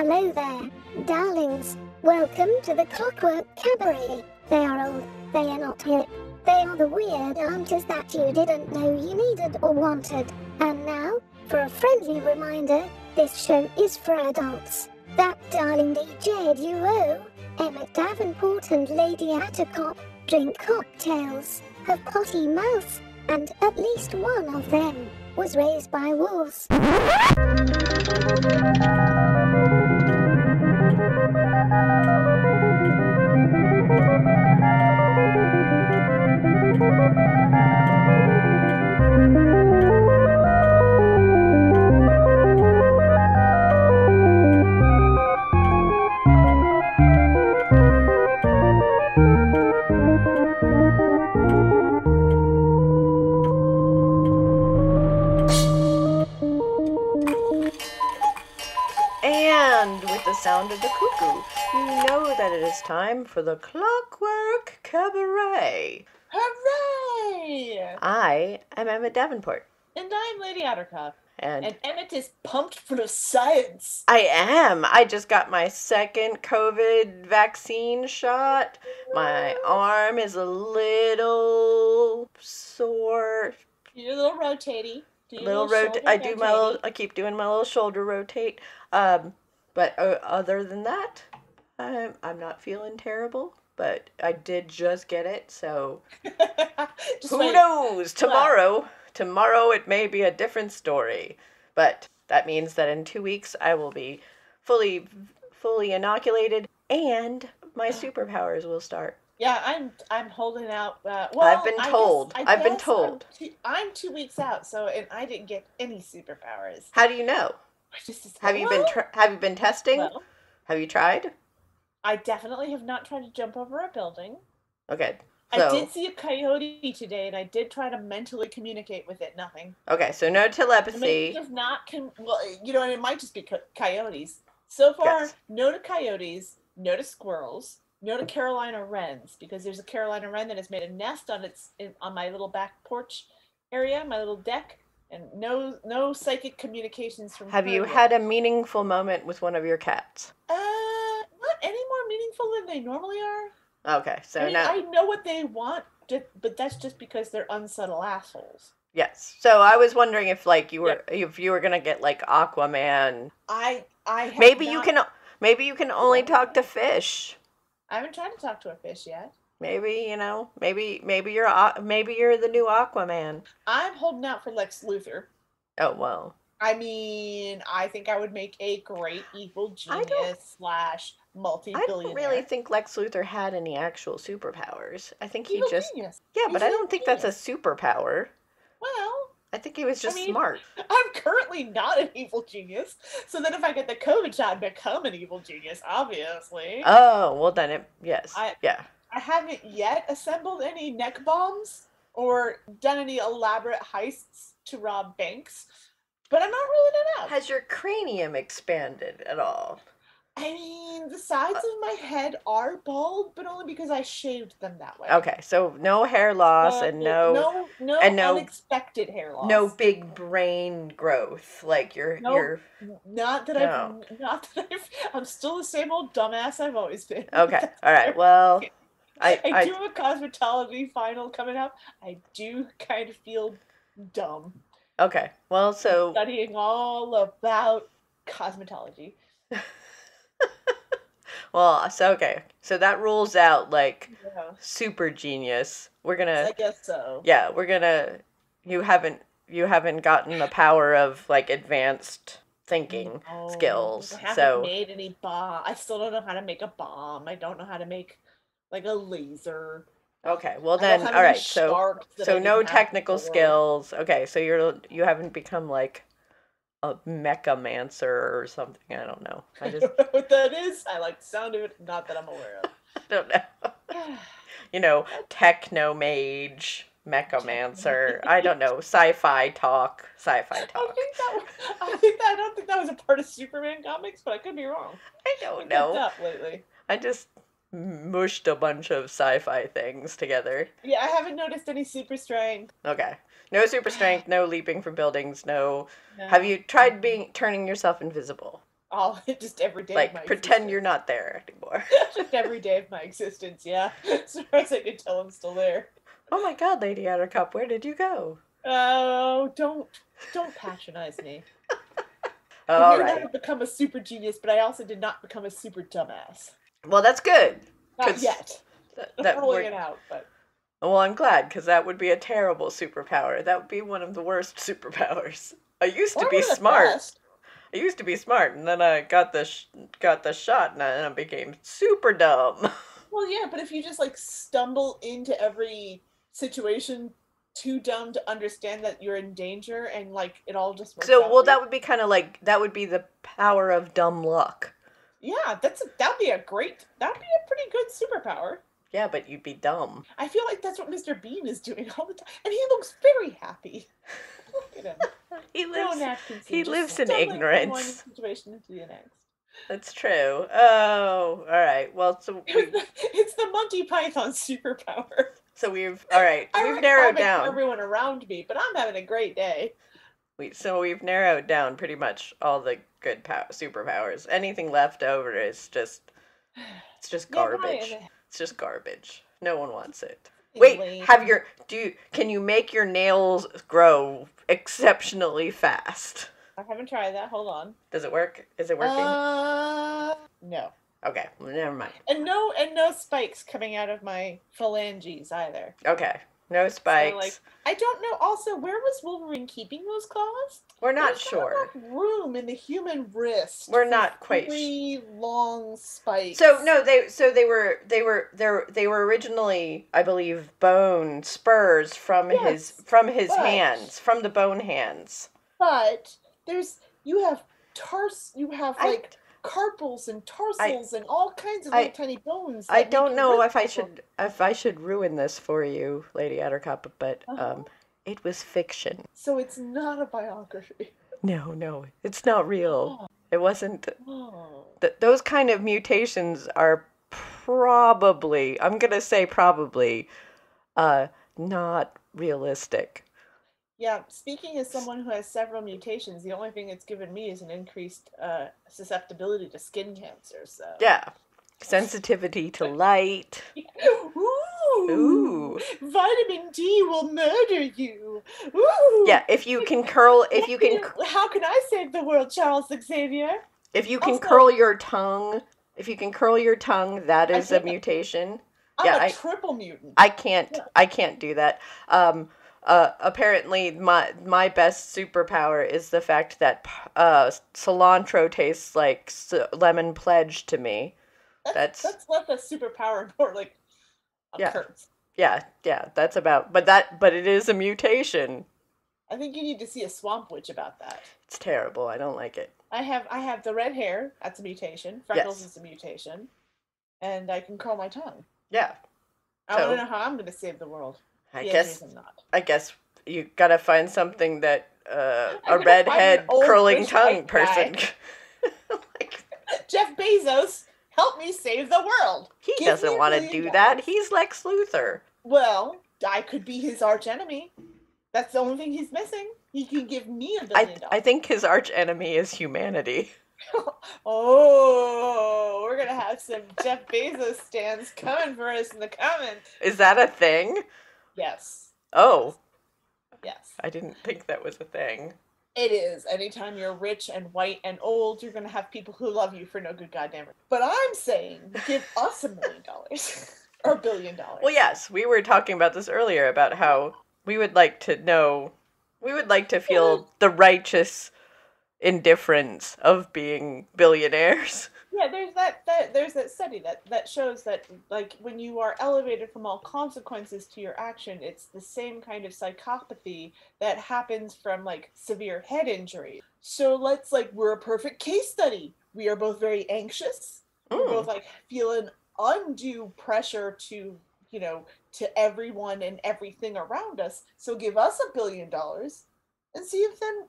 Hello there, darlings. Welcome to the Clockwork Cabaret. They are old, they are not hip. They are the weird aunties that you didn't know you needed or wanted. And now, for a friendly reminder, this show is for adults. That darling DJ duo, Emmett Davenport and Lady Attercop, drink cocktails, have potty mouths, and at least one of them was raised by wolves. And with the sound of the cuckoo, you know that it is time for the Clockwork Cabaret. Hooray! I am Emmett Davenport. And I'm Lady Attercop. And Emmett is pumped for the science. I am. I just got my second COVID vaccine shot. My arm is a little sore. You're a little rotatey. I keep doing my little shoulder rotate. But other than that, I'm not feeling terrible. But I did just get it, so who knows? Tomorrow it may be a different story. But that means that in 2 weeks I will be fully inoculated, and my superpowers will start. Yeah, I'm holding out. I've been told. I'm 2 weeks out, and I didn't get any superpowers. How do you know? Have you been testing? Well, have you tried? I definitely have not tried to jump over a building. Okay. So, I did see a coyote today, and I did try to mentally communicate with it. Nothing. Okay, so no telepathy. It not and it might just be coyotes. So far, yes. No to coyotes, no to squirrels, no to Carolina wrens, because there's a Carolina wren that has made a nest on my little back porch area, my little deck, and no psychic communications from. Have you had a meaningful moment with one of your cats? Not any more meaningful than they normally are. Okay, so I know what they want, but that's just because they're unsubtle assholes. Yes. So I was wondering if if you were gonna get like Aquaman. I have maybe you can only talk to fish. I haven't tried to talk to a fish yet. Maybe maybe you're the new Aquaman. I'm holding out for Lex Luthor. Oh well. I mean, I think I would make a great evil genius / multi-billionaire. I don't really think Lex Luthor had any actual superpowers. I think he just... Genius. Yeah, but I don't think that's a superpower. Well... I think he was just smart. I'm currently not an evil genius, so then if I get the COVID shot, I become an evil genius, obviously. Oh, well then yes. Yeah. I haven't yet assembled any neck bombs or done any elaborate heists to rob banks. But I'm not ruling it out. Has your cranium expanded at all? I mean, the sides of my head are bald, but only because I shaved them that way. Okay, so no hair loss and no unexpected hair loss. No big brain growth, like I'm still the same old dumbass I've always been. Okay, all right. Well, I do have a cosmetology final coming up. I do kind of feel dumb. Okay, well, so... Studying all about cosmetology. Well, so that rules out, super genius. We're gonna... I guess so. Yeah, we're gonna... You haven't gotten the power of, advanced thinking skills, I haven't made any bomb. I still don't know how to make a bomb. I don't know how to make, a laser. Okay, well then, all right, so no technical skills. Okay, so you haven't become a mechamancer or something. I don't know. I just don't know what that is. I like the sound of it, not that I'm aware of. I don't know. Techno-mage, mechamancer. I don't know. Sci-fi talk. I don't think that was a part of Superman comics, but I could be wrong. I don't know. Up lately. I just mushed a bunch of sci-fi things together. Yeah, I haven't noticed any super strength. Okay. No super strength, no leaping from buildings, no... Have you tried turning yourself invisible? All just every day. Like, of my pretend existence. you're not there anymore. Just every day of my existence, yeah. As far as I can tell, I'm still there. Oh my God, Lady Attercop, where did you go? Oh, don't patronize me. I All may not right. have become a super genius, but I also did not become a super dumbass. Well, that's good. Not yet. I'm rolling it out, but. Well, I'm glad, because that would be a terrible superpower. That would be one of the worst superpowers. I used to be smart. I used to be smart, and then I got the shot, and I became super dumb. Well, yeah, but if you just like stumble into every situation too dumb to understand that you're in danger, and like it all just works out. Well, that would be kind of like that would be the power of dumb luck. Yeah, that'd be a pretty good superpower. Yeah, but you'd be dumb. I feel like that's what Mr. Bean is doing all the time, and he looks very happy. Look at him. He lives. Napkins, He lives in ignorance. From one situation into the next. That's true. Oh, all right. Well, so it's the Monty Python superpower. So we've narrowed down everyone around me, but I'm having a great day. We've narrowed down pretty much all the good superpowers. Anything left over is just garbage. It's just garbage. No one wants it. Wait, can you make your nails grow exceptionally fast? I haven't tried that. Hold on. Does it work? Is it working? No. Okay, well, never mind. And no spikes coming out of my phalanges either. Okay, no spikes. So, I don't know. Also, where was Wolverine keeping those claws? We're not sure. There's not enough room in the human wrist. We're not quite. 3 long spikes. So no, they were originally, I believe, bone spurs from his hands, from the bone hands. But you have carpals and tarsals and all kinds of little tiny bones. I don't know if I should ruin this for you, Lady Attercop, but it was fiction. So it's not a biography. No, it's not real. It wasn't. Those kind of mutations are probably, I'm gonna say probably, not realistic. Yeah, speaking as someone who has several mutations, the only thing it's given me is an increased susceptibility to skin cancer. So yeah, sensitivity to light. Ooh. Vitamin D will murder you. Ooh. Yeah, if you can curl. How can I save the world, Charles Xavier? If you can curl your tongue, that is a mutation. I'm a triple mutant. I can't do that. Apparently my best superpower is the fact that cilantro tastes like lemon pledge to me. That's less a superpower, more like a curse. Yeah, that's about, but it is a mutation. I think you need to see a swamp witch about that. It's terrible. I don't like it. I have the red hair. That's a mutation. Freckles is a mutation, and I can curl my tongue. Yeah. I want to know how I'm going to save the world. I guess you gotta find something that a redhead curling tongue person. Jeff Bezos, help me save the world. He doesn't want to do that. He's Lex Luthor. Well, I could be his archenemy. That's the only thing he's missing. He can give me $1 billion. I think his archenemy is humanity. Oh, we're gonna have some Jeff Bezos stands coming for us in the comments. Is that a thing? Yes. Oh. Yes. I didn't think that was a thing. It is. Anytime you're rich and white and old, you're going to have people who love you for no good goddamn reason. But I'm saying, give us $1 million. Or $1 billion. Well, yes. We were talking about this earlier, about how we would like to feel the righteous indifference of being billionaires. Yeah, there's that study that shows that, like, when you are elevated from all consequences to your action, it's the same kind of psychopathy that happens from, like, severe head injury. So we're a perfect case study. We are both very anxious. We're both, like, feeling undue pressure to everyone and everything around us. So give us $1 billion and see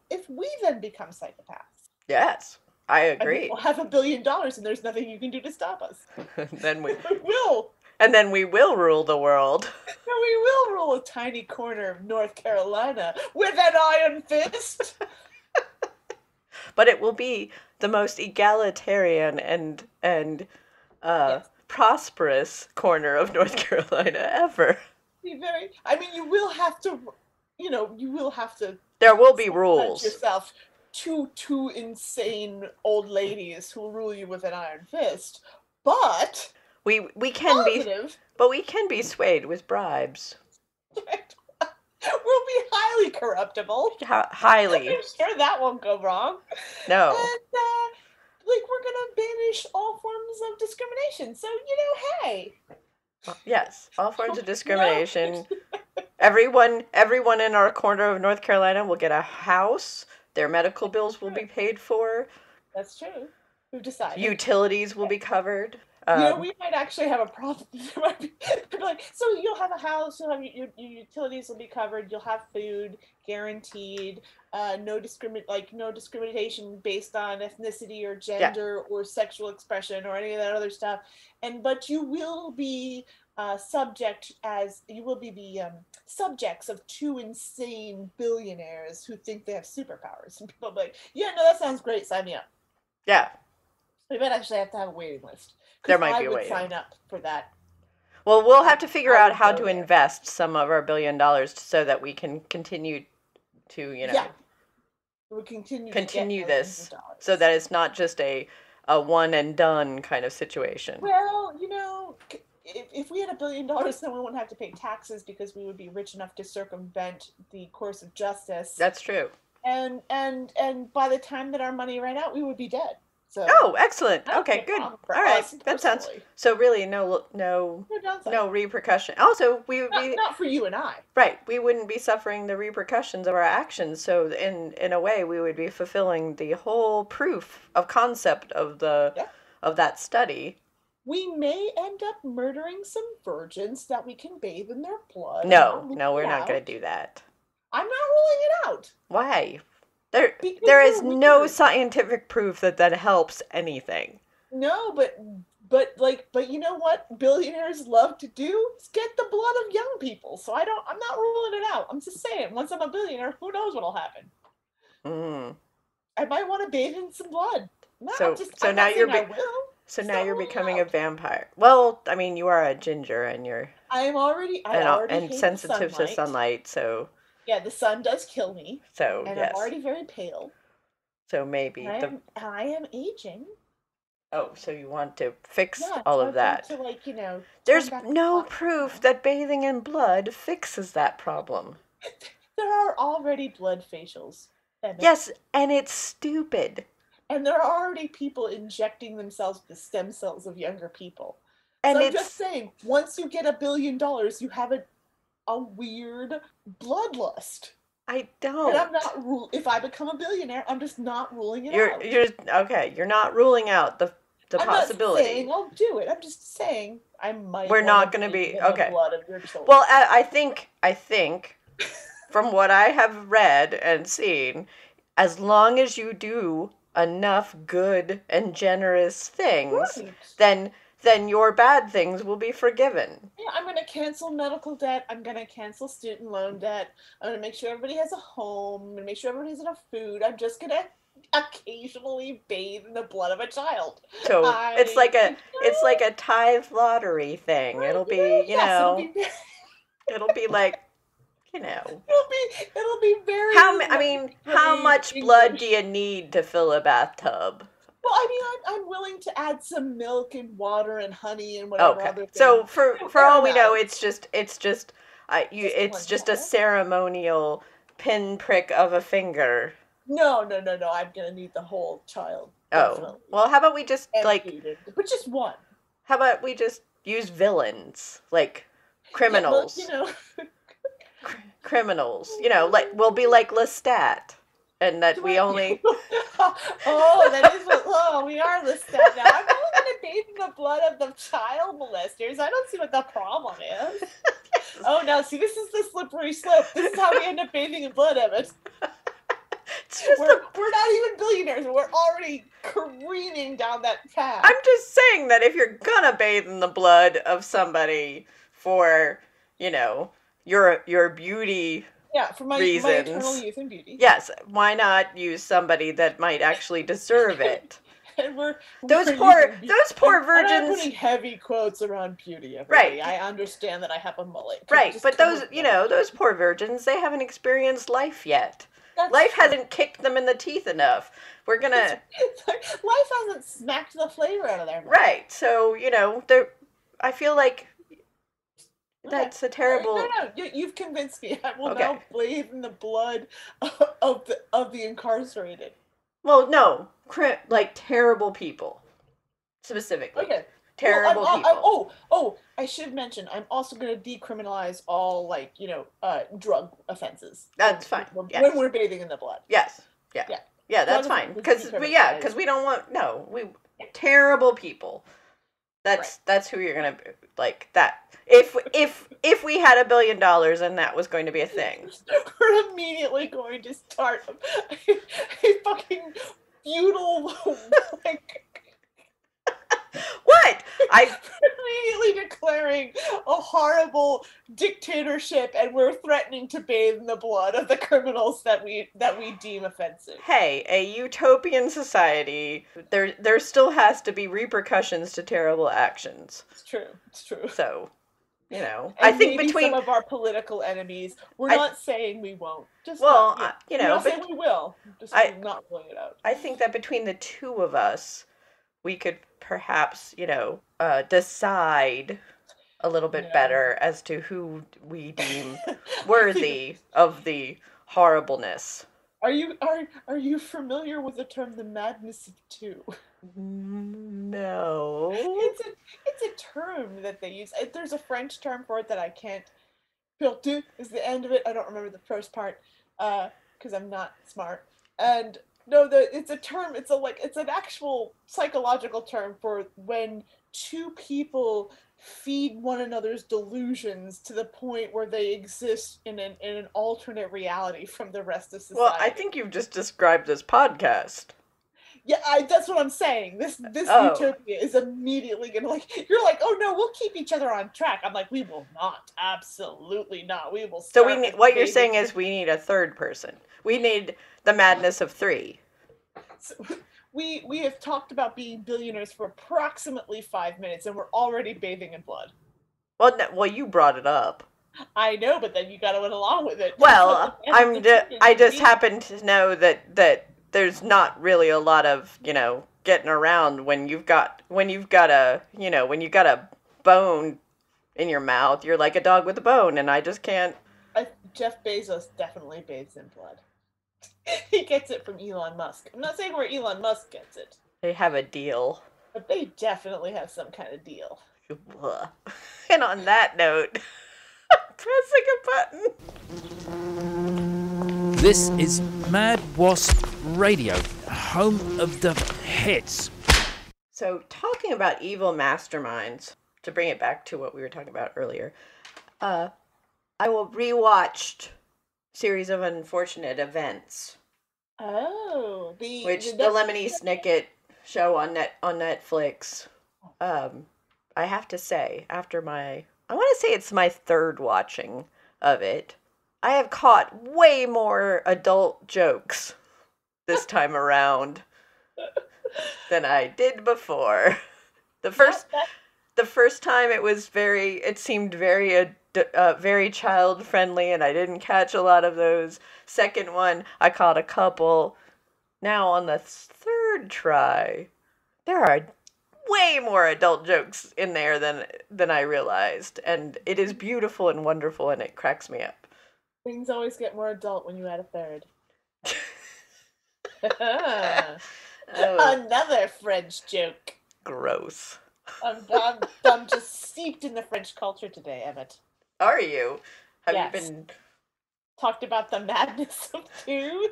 if we then become psychopaths. Yes. I agree. We'll have $1 billion and there's nothing you can do to stop us. Then we will. And then we will rule the world. And we will rule a tiny corner of North Carolina with an iron fist. but it will be the most egalitarian and Yes. prosperous corner of North Carolina ever. I mean, you will have to, There will be sometimes rules. yourself two insane old ladies who will rule you with an iron fist, but We can be, positive, but we can be swayed with bribes. we'll be highly corruptible. Highly. I'm sure that won't go wrong. No. And we're gonna banish all forms of discrimination. So hey. Yes, all forms of discrimination. Everyone in our corner of North Carolina will get a house. Their medical bills will be paid for. That's true. We've decided. Utilities will be covered. We might actually have a problem. There might be like, so you'll have a house, you'll have your utilities will be covered, you'll have food guaranteed, no discrimination based on ethnicity or gender or sexual expression or any of that other stuff. But you will be subjects of two insane billionaires who think they have superpowers. And people will be like, yeah, no, that sounds great, sign me up. Yeah. We might actually have to have a waiting list. There might be a waiting. waiting. Sign up for that. Well, we'll have to figure out how to invest some of our $1 billion so that we can continue to, we'll continue this so that it's not just a one and done kind of situation. Well, if we had $1 billion, then we wouldn't have to pay taxes because we would be rich enough to circumvent the course of justice. That's true. And by the time that our money ran out, we would be dead. So oh, excellent. Okay, good. All right. That sounds so really no repercussion. Also, we would be not for you and I. Right. We wouldn't be suffering the repercussions of our actions. So in a way we would be fulfilling the whole proof of concept of that study. We may end up murdering some virgins that we can bathe in their blood. No, we're not going to do that. I'm not ruling it out. Why? There is no scientific proof that helps anything. No, but you know what billionaires love to do is get the blood of young people. So I'm not ruling it out. I'm just saying, once I'm a billionaire, who knows what'll happen? I might want to bathe in some blood. No, now you're becoming a vampire. Well, I mean, you are a ginger and I already sensitive to sunlight, so. Yeah, the sun does kill me. So, and yes. I'm already very pale. So maybe I am aging. Oh, so you want to fix all of that? To There's no proof that bathing in blood fixes that problem. There are already blood facials. Yes, and it's stupid. And there are already people injecting themselves with the stem cells of younger people. And so I'm just saying, once you get $1 billion, you have a weird bloodlust. I don't. And I'm not if I become a billionaire, I'm just not ruling it out. You're not ruling out the possibility. I'm not saying I'll do it. I'm just saying I might. We're not going to be okay. The blood of your children. Well, I think from what I have read and seen, as long as you do enough good and generous things, right. then your bad things will be forgiven. Yeah, I'm going to cancel medical debt. I'm going to cancel student loan debt. I'm going to make sure everybody has a home. I'm going to make sure everybody has enough food. I'm just going to occasionally bathe in the blood of a child. So it's like a tithe lottery thing. Right, it'll be, it'll be like, It'll be very. How much blood do you need to fill a bathtub? Well, I'm willing to add some milk and water and honey and whatever other things. So for all we know, it's just a ceremonial pinprick of a finger. No. I'm gonna need the whole child. Oh, well, how about we just but just one. How about we just use villains like criminals? Yeah, criminals. We'll be like Lestat. And that we only... we are Lestat now. I'm only going to bathe in the blood of the child molesters. I don't see what the problem is. Oh, no, see, this is the slippery slope. This is how we end up bathing in blood, Emmett. We're not even billionaires. We're already careening down that path. I'm just saying that if you're going to bathe in the blood of somebody for, your beauty Yeah, for my eternal youth and beauty. Yes, why not use somebody that might actually deserve it? And those poor virgins. And I'm putting heavy quotes around beauty, everybody. Right. I understand that I have a mullet. Right, but those poor virgins, they haven't experienced life yet. Life hasn't kicked them in the teeth enough. We're gonna... Life hasn't smacked the flavor out of their mouth. Right, so, I feel like that's a terrible... No, you've convinced me. I will now bathe in the blood of the incarcerated. Well, no, terrible people, specifically. Okay. Terrible people. I should mention, I'm also going to decriminalize all, drug offenses. That's fine. When we're bathing in the blood. Yes. Yeah, that's fine. Because we don't want, terrible people. That's who you're going to, that. If we had $1 billion and that was going to be a thing. We're immediately going to start a fucking feudal, What? Immediately declaring a horrible dictatorship, and we're threatening to bathe in the blood of the criminals that we deem offensive. Hey, a utopian society, there still has to be repercussions to terrible actions. It's true. So, and I think maybe between some of our political enemies, we're not saying we won't. We're not saying we will. Just not pulling it out. I think that between the two of us, we could perhaps, decide a little bit better as to who we deem worthy of the horribleness. Are you familiar with the term "the madness of two"? No. It's a term that they use. There's a French term for it that I can't. Filtu is the end of it. I don't remember the first part because I'm not smart. And no, it's a term. It's an actual psychological term for when two people feed one another's delusions to the point where they exist in an alternate reality from the rest of society. Well, I think you've just described this podcast. Yeah, that's what I'm saying. This utopia is immediately gonna you're like, oh no, we'll keep each other on track. I'm like, we will not, absolutely not. We will. So what you're saying is we need a third person. We need the madness of three. So, we have talked about being billionaires for approximately 5 minutes, and we're already bathing in blood. Well, you brought it up. I know, but then you got to went along with it. Well, I just happen to know that there's not really a lot of, getting around when you've got a bone in your mouth. You're like a dog with a bone, and I just can't. Jeff Bezos definitely bathes in blood. He gets it from Elon Musk. I'm not saying where Elon Musk gets it. They have a deal. But they definitely have some kind of deal. And on that note, pressing a button. This is Mad Wasp Radio, home of the hits. So, talking about evil masterminds, to bring it back to what we were talking about earlier, I rewatched Series of Unfortunate Events. Oh, the Lemony Snicket show on Netflix. I have to say, I want to say it's my third watching of it. I have caught way more adult jokes this time around than I did before. The first time it seemed very child friendly, and I didn't catch a lot of those. Second one, I caught a couple. Now on the third try, there are way more adult jokes in there than I realized, and it is beautiful and wonderful, and it cracks me up. Things always get more adult when you add a third. Another French joke. Gross. I'm just steeped in the French culture today, Emmett. Are you? Have yes. you been... Talked about the madness of two,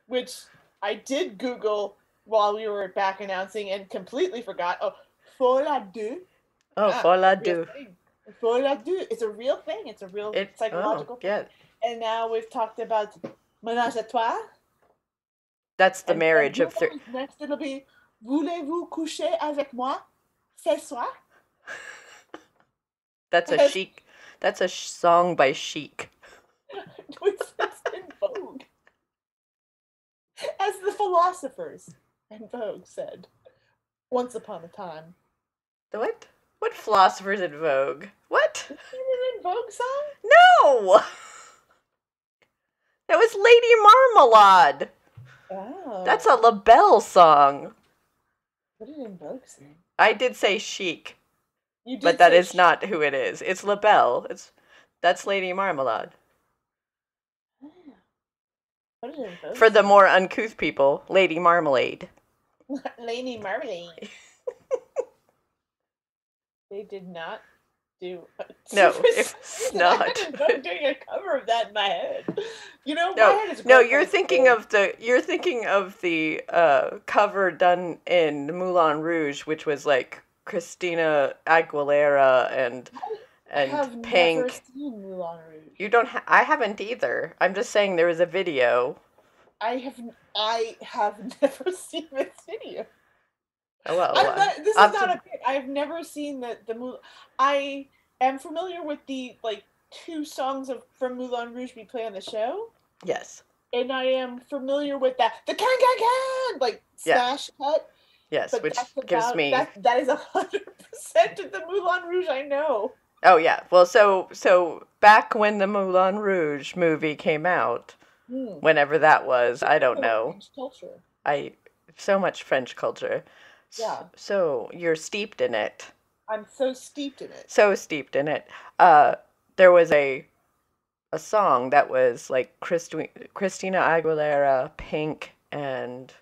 which I did Google while we were back announcing and completely forgot. Oh, folie deux. Oh, folie deux. Folie deux. It's a real thing. It's a real psychological thing. Yeah. And now we've talked about ménage à trois. That's the marriage of three. Next it'll be voulez-vous coucher avec moi ce soir? That's a Chic. That's a song by Chic. It's in vogue. As the philosophers in Vogue said, once upon a time. The what? What philosophers in Vogue? What? Isn't it in Vogue song? No! That was Lady Marmalade. Oh. That's a LaBelle song. What did In Vogue sing? I did say Chic, You did but that say is not who it is. It's LaBelle. That's Lady Marmalade. Oh. What did In Vogue For the sing? more uncouth people, Lady Marmalade. Lady Marmalade. They did not do. No, it's not. I had Vogue doing a cover of that in my head. You know, my No, head is no, great you're for thinking school. of the cover done in Moulin Rouge, which was like Christina Aguilera and I have never Pink. seen Moulin Rouge. You don't. I haven't either. I'm just saying there was a video. I have never seen this video. Oh well. This is not a bit. I've never seen the Moulin. I am familiar with the like 2 songs from Moulin Rouge we play on the show, Yes. and I am familiar with the can like smash cut. Yes, But which that's gives about, me. that is 100% of the Moulin Rouge I know. Oh yeah. Well, so back when the Moulin Rouge movie came out, whenever that was, I don't know. French culture. So much French culture. Yeah. So you're steeped in it. I'm so steeped in it. So steeped in it. There was a song that was like Christina Aguilera, Pink, and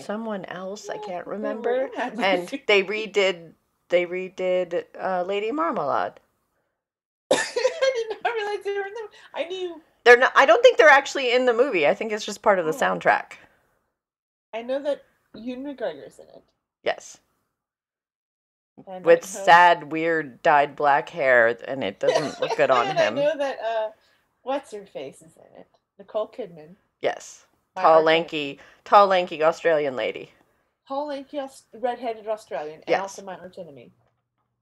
someone else I can't remember. And they redid Lady Marmalade. I did not realize they were in them. I knew. They're not. I don't think they're actually in the movie. I think it's just part of the soundtrack. I know that Ewan McGregor's in it. Yes. And With sad, weird, dyed black hair, and it doesn't look good on and him. I know that what's her face is in it. Nicole Kidman. Yes. Tall, lanky Australian lady. Tall, lanky, redheaded Australian, and Yes. also my arch enemy.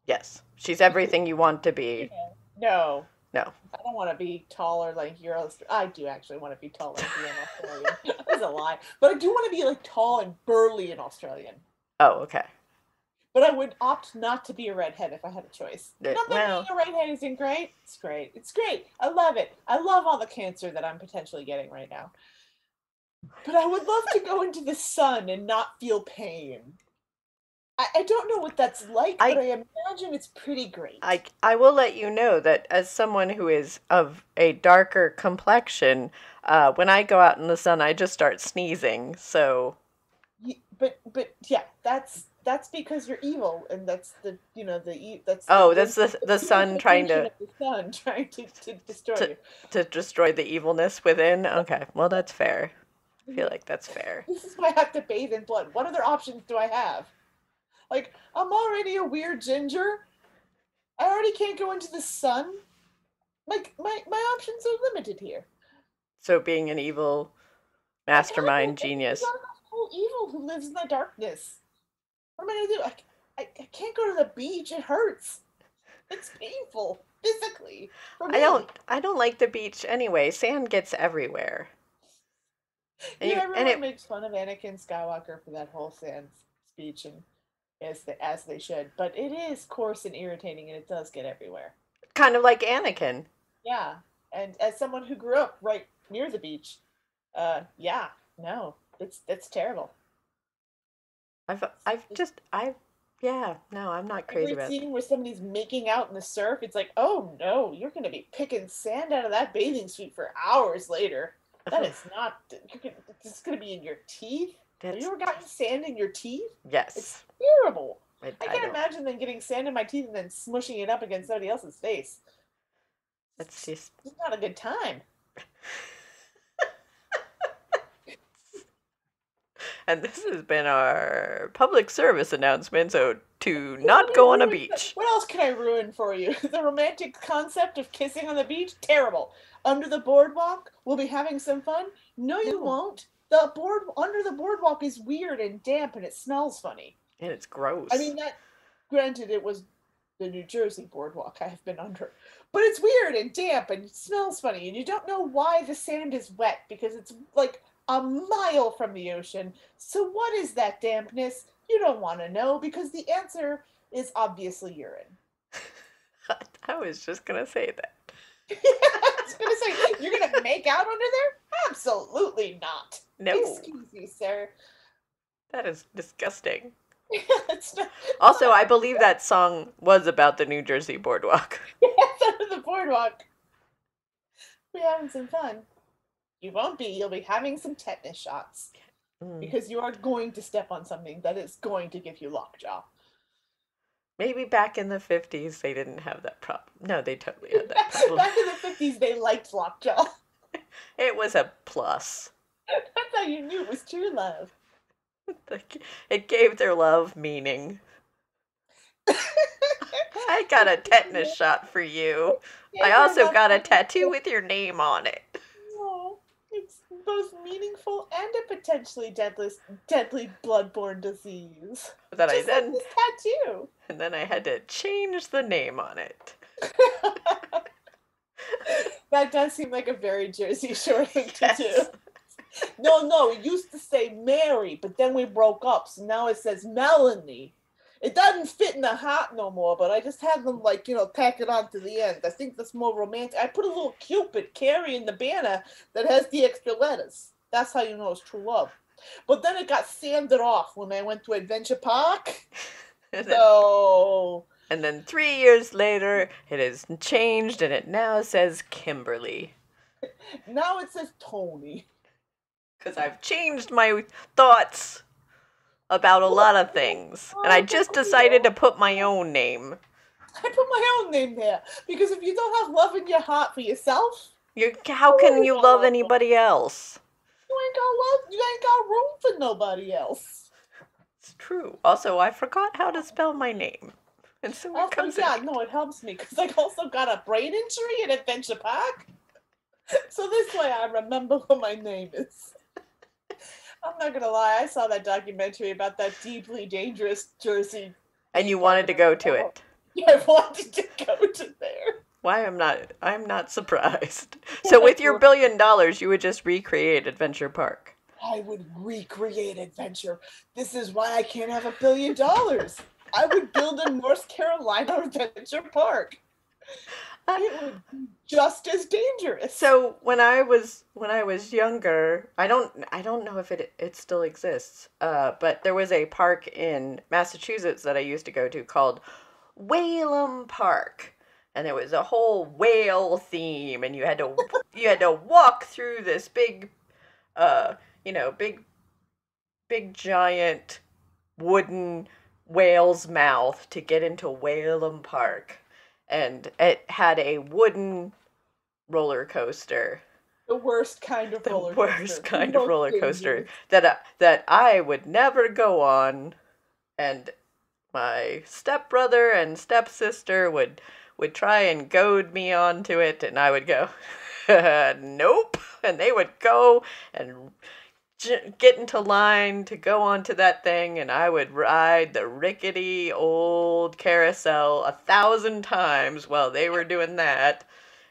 Yes. She's everything you want to be. No. No. I don't want to be tall or lanky or I do actually want to be tall, lanky, and Australian. That's a lie. But I do want to be like tall and burly and Australian. Oh, okay. But I would opt not to be a redhead if I had a choice. Not that well- being a redhead isn't great. It's great. It's great. I love it. I love all the cancer that I'm potentially getting right now. But I would love to go into the sun and not feel pain. I don't know what that's like, but I imagine it's pretty great. I will let you know that as someone who is of a darker complexion, when I go out in the sun, I just start sneezing. So. But yeah, that's because you're evil, and that's the that's. That's the sun trying to. The sun trying to destroy you. To destroy the evilness within. Okay, well that's fair. I feel like that's fair. This is why I have to bathe in blood. What other options do I have? Like, I'm already a weird ginger. I already can't go into the sun. Like, my options are limited here. So being an evil mastermind genius. There's not enough whole evil who lives in the darkness. What am I gonna do? I can't go to the beach. It hurts. It's painful physically. For me. I don't like the beach anyway. Sand gets everywhere. And everyone makes fun of Anakin Skywalker for that whole sand speech, and as they should. But it is coarse and irritating, and it does get everywhere. Kind of like Anakin. Yeah, and as someone who grew up right near the beach, it's terrible. I'm not crazy about it. Every scene where somebody's making out in the surf, it's like, oh no, you're going to be picking sand out of that bathing suit for hours later. That is not. It's going to be in your teeth. Have you ever gotten sand in your teeth? Yes. It's terrible. I can't don't. imagine them getting sand in my teeth and then smushing it up against somebody else's face. It's just. It's not a good time. And this has been our public service announcement, so to not go on a beach. What else can I ruin for you? The romantic concept of kissing on the beach? Terrible. Under the boardwalk? We'll be having some fun? No, you won't. Under the boardwalk is weird and damp and it smells funny. And it's gross. I mean, granted, it was the New Jersey boardwalk I have been under. But it's weird and damp and it smells funny, and you don't know why the sand is wet because it's like a mile from the ocean. So what is that dampness? You don't want to know because the answer is obviously urine. I was just going to say that. I was going to say, you're going to make out under there? Absolutely not. No. Excuse me, sir. That is disgusting. It's not, Also, I believe that song was about the New Jersey boardwalk. it's under the boardwalk. We're having some fun. You won't be. You'll be having some tetanus shots. Because you are going to step on something that is going to give you lockjaw. Maybe back in the 50s they didn't have that problem. No, they totally had that problem. Back in the 50s, they liked lockjaw. It was a plus. That's how you knew it was true love. It gave their love meaning. I got a tetanus shot for you. Yeah, I also got a tattoo with your name on it. Oh, it's both meaningful and a potentially deadly bloodborne disease. That Just I like then, this tattoo. and then I had to change the name on it. That does seem like a very Jersey Shore thing to Yes. do. No, it used to say Mary, but then we broke up, so now it says Melanie. It doesn't fit in the hat no more, but I just had them, tack it on to the end. I think that's more romantic. I put a little Cupid carrying the banner that has the extra letters. That's how you know it's true love. But then it got sanded off when I went to Adventure Park. And then, So... and then 3 years later, it has changed and it now says Kimberly. now it says Tony. Because I've changed my thoughts about a lot of things. And I just decided to put my own name. I put my own name there. Because if you don't have love in your heart for yourself, How can you love anybody else? you ain't got room for nobody else. It's true. Also, I forgot how to spell my name. And so it comes in. No, it helps me because I also got a brain injury at Adventure Park. So this way I remember what my name is. I'm not gonna lie, I saw that documentary about that deeply dangerous Jersey. And you wanted to go to it. Yeah, I wanted to go to there. Why I'm not surprised. So with your $1 billion, you would just recreate Adventure Park. I would recreate Adventure. This is why I can't have $1 billion. I would build a North Carolina Adventure Park. It would be just as dangerous. So when I was younger, I don't know if it still exists. But there was a park in Massachusetts that I used to go to called Whalum Park, and there was a whole whale theme, and you had to walk through this big giant wooden whale's mouth to get into Whalum Park. And it had a wooden roller coaster. The worst kind of roller coaster. The worst kind of roller coaster that I would never go on. And my stepbrother and stepsister would try and goad me onto it, and I would go, nope. And they would go and get into line to go onto that thing, and I would ride the rickety old carousel 1,000 times while they were doing that.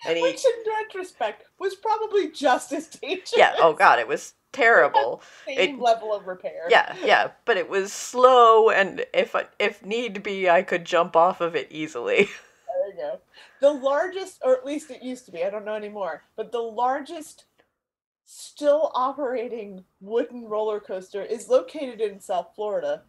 And which, in retrospect, was probably just as dangerous. Yeah, oh god, it was terrible. Same level of repair. Yeah, but it was slow, and if need be, I could jump off of it easily. There you go. The largest, or at least it used to be, I don't know anymore, but the largest still operating wooden roller coaster is located in South Florida.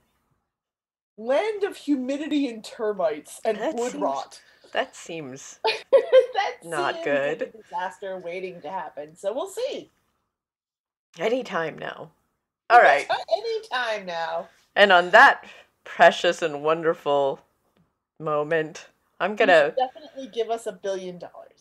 Land of humidity and termites and wood rot. That seems that not seems good. like a disaster waiting to happen. So we'll see. Anytime now. All right. Anytime now. And on that precious and wonderful moment, I'm gonna definitely give us $1 billion.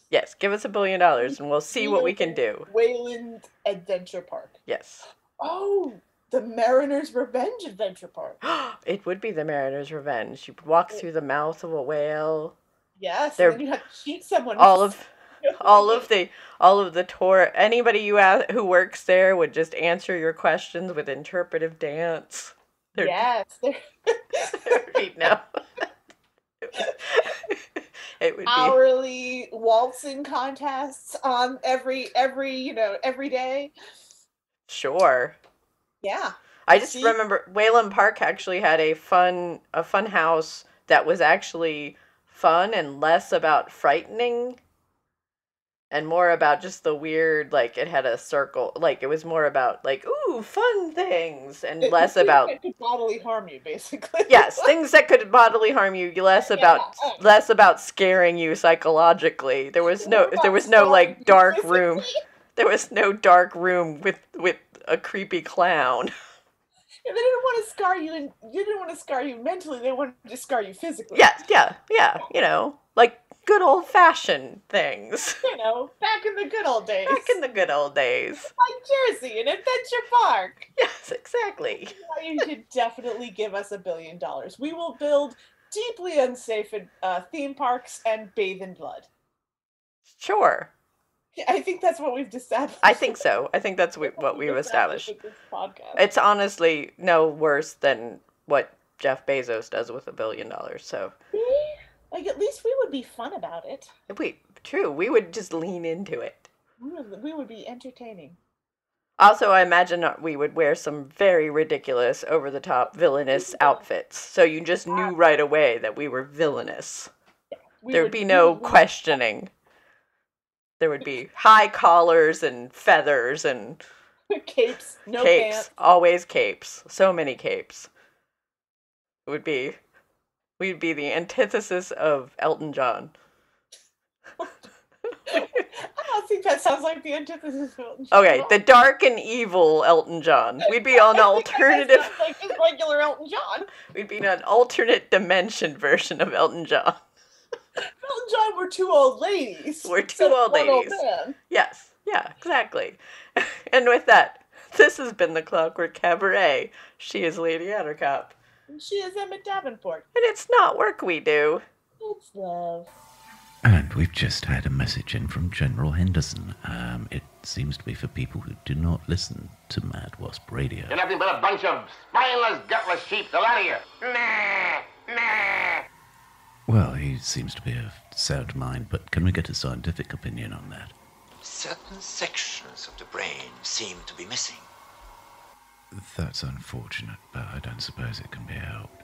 Yes, give us $1 billion, and we'll see what we can do. Wayland Adventure Park. Yes. Oh, the Mariner's Revenge Adventure Park. It would be the Mariner's Revenge. You would walk through the mouth of a whale. Yes, and then you have to shoot someone. All of the tour. Anybody who works there would just answer your questions with interpretive dance. Yes. No. It would be hourly waltzing contests on every day. sure. Yeah. I just remember Wayland Park actually had a fun house that was actually fun and less about frightening and more about just the weird, like it had a circle, like it was more about like, ooh, fun things and less about that could bodily harm you, basically. Yes, things that could bodily harm you, less about scaring you psychologically. There was no like dark room. There was no dark room with a creepy clown. Yeah, they didn't want to scar you, and you didn't want to scar you mentally. They wanted to scar you physically. Yes, yeah. Like good old fashioned things. Back in the good old days. Like Jersey and Adventure Park. Yes, exactly. You should definitely give us $1 billion. We will build deeply unsafe theme parks and bathe in blood. Sure. I think that's what we've established. I think so. I think that's what we've established. With this podcast. It's honestly no worse than what Jeff Bezos does with $1 billion. So, like, at least we would be fun about it. We would just lean into it. We would be entertaining. Also, I imagine we would wear some very ridiculous, over-the-top, villainous outfits. So you just knew right away that we were villainous. There'd be no questioning. There would be high collars and feathers and capes. No capes. Pants. Always capes. So many capes. We'd be the antithesis of Elton John. I don't think that sounds like the antithesis of Elton John. Okay, the dark and evil Elton John. We'd be on an alternative. That sounds like just regular Elton John. We'd be an alternate dimension version of Elton John. Elton John, we're two old ladies. We're two old ladies. Yes, yeah, exactly. And with that, this has been the Clockwork Cabaret. She is Lady Attercop. And she is Emmett Davenport. And it's not work we do. It's love. And we've just had a message in from General Henderson. It seems to be for people who do not listen to Mad Wasp Radio. You're nothing but a bunch of spineless, gutless sheep. They're out of here. Nah. Well, he seems to be of sound mind, but can we get a scientific opinion on that? Certain sections of the brain seem to be missing. That's unfortunate, but I don't suppose it can be helped.